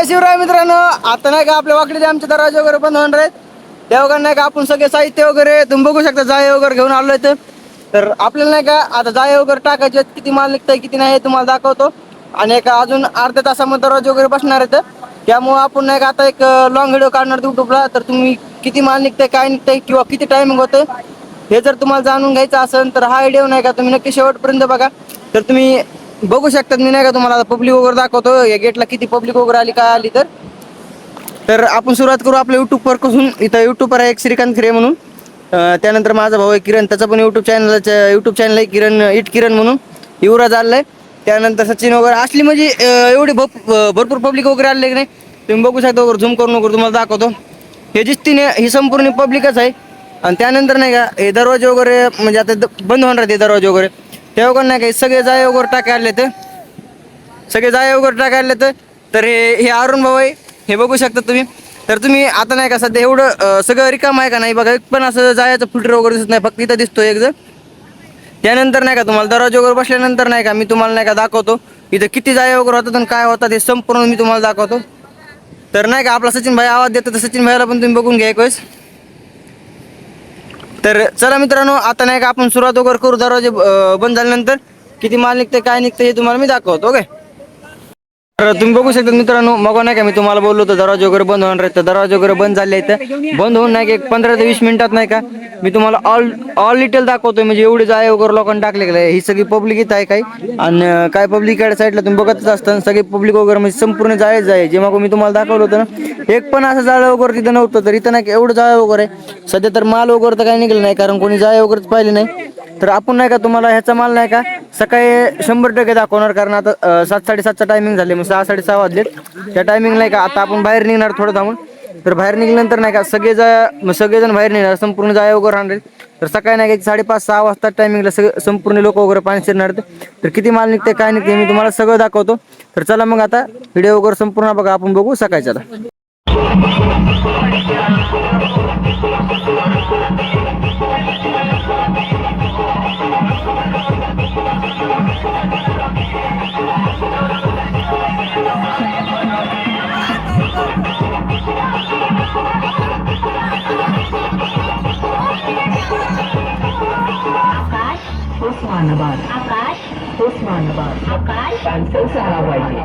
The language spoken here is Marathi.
जय शिवराय मित्रांनो. आता नाही का आपल्या वाकडीचे आमचे दरवाजे वगैरे बंद होणार आहेत. देवगण नाही का आपण सगळे साहित्य वगैरे तुम्ही बघू शकता, जाळे वगैरे घेऊन आलोय. तर आपल्याला नाही का आता जाळे वगैरे टाकायचे, किती माल निघतंय किती नाही तुम्हाला दाखवतो. आणि एक अजून अर्ध्या तासामध्ये दरवाजे वगैरे बसणार आहेत. त्यामुळे आपण नाही का आता एक लॉंग व्हिडिओ काढणार युट्यूबला. तर तुम्ही किती माल निघतंय काय निघतंय किंवा किती टायमिंग होतं हे जर तुम्हाला जाणून घ्यायचं असेल तर हा व्हिडिओ नाही का तुम्ही नक्की शेवटपर्यंत बघा. तर तुम्ही बघू शकता मी नाही का तुम्हाला पब्लिक वगैरे दाखवतो, या गेटला किती पब्लिक वगैरे आली काय आली. तर आपण सुरुवात करू आपल्या युट्यूबवर पासून. इथं युट्यूबवर आहे एक श्रीकांत खरे म्हणून. त्यानंतर माझा भाऊ आहे किरण, त्याचा पण युट्यूब चॅनल आहे किरण इट किरण म्हणून. युवराज आलाय, त्यानंतर सचिन वगैरे असली म्हणजे एवढी भरपूर पब्लिक वगैरे आले की नाही तुम्ही बघू शकता. वगैरे झूम करून वगैरे तुम्हाला दाखवतो. हे दिसतीने ही संपूर्ण पब्लिकच आहे. आणि त्यानंतर नाही का हे दरवाजे वगैरे म्हणजे आता बंद होणार ते दरवाजे वगैरे ते वगैरे नाही का सगळे जाळे वगैरे टाकायले तर हे अरुण भाऊ आहे, हे बघू शकता तुम्ही. तर तुम्ही आता नाही का सध्या एवढं सगळं रिकाम आहे का नाही बघा, एक पण असं जायचं फुटर वगैरे दिसत नाही, फक्त इथं दिसतोय एक जण. त्यानंतर नाही का तुम्हाला दरवाजे वगैरे बसल्यानंतर नाही का मी तुम्हाला नाही का दाखवतो इथं किती जाळे वगैरे होतात आणि काय होतात हे संपूर्ण मी तुम्हाला दाखवतो. तर नाही का आपला सचिन भाई आवाज देतो, तर सचिन भाईला पण तुम्ही बघून घ्या एक वेळेस. तर चला मित्रांनो, आता नाही का आपण सुरुवात वगैरे करू. दरवाजे बंद झाल्यानंतर किती माल निघते काय निघते हे तुम्हाला मी दाखवतो. ओके. तर तुम्ही बघू शकता मित्रांनो, मग नाही का मी तुम्हाला बोललो होतो दरवाजे वगैरे बंद होणार आहेत. तर दरवाजे वगैरे बंद झाले आहेत. बंद होऊन नाही का एक 15 ते 20 मिनिटात नाही का मी तुम्हाला ऑल डिटेल दाखवतोय. म्हणजे एवढे जाळे वगैरे लोकांनी टाकले गेले, ही सगळी पब्लिक इथं आहे काही. आणि काय पब्लिक साईडला तुम्ही बघतच असताना सगळी पब्लिक वगैरे म्हणजे संपूर्ण जाळे जे मग मी तुम्हाला दाखवलं होतं ना, एक पण असं जाळं वगैरे तिथं नव्हतं. तर इथं नाही एवढं जाळं वगैरे सध्या तर माल वगैरे तर काही निघलं नाही, कारण कोणी जाळे वगैरेच पाहिले नाही. तर आपण नाही का तुम्हाला ह्याचा माल नाही का सकाळी 100% दाखवणार, कारण आता 7-7:30चा टायमिंग झाले, मग 6-6:30 वाजलेत. त्या टायमिंग नाही का आता आपण बाहेर निघणार थोडं थांबून. तर बाहेर निघल्यानंतर नाही का सगळेजण बाहेर निघणार, संपूर्ण जाळे वगैरे राहणार. तर सकाळी नाही का 5:30-6 वाजता टायमिंगला संपूर्ण लोक वगैरे पाणी शिरणार. तर किती माल निघते काय निघते मी तुम्हाला सगळं दाखवतो. तर चला मग आता व्हिडिओ वगैरे संपूर्ण बघा, आपण बघू सकाळच्या. उस्मानाबाद आकाश, उस्मानाबाद आकाश, कॅन्सल झाला पाहिजे.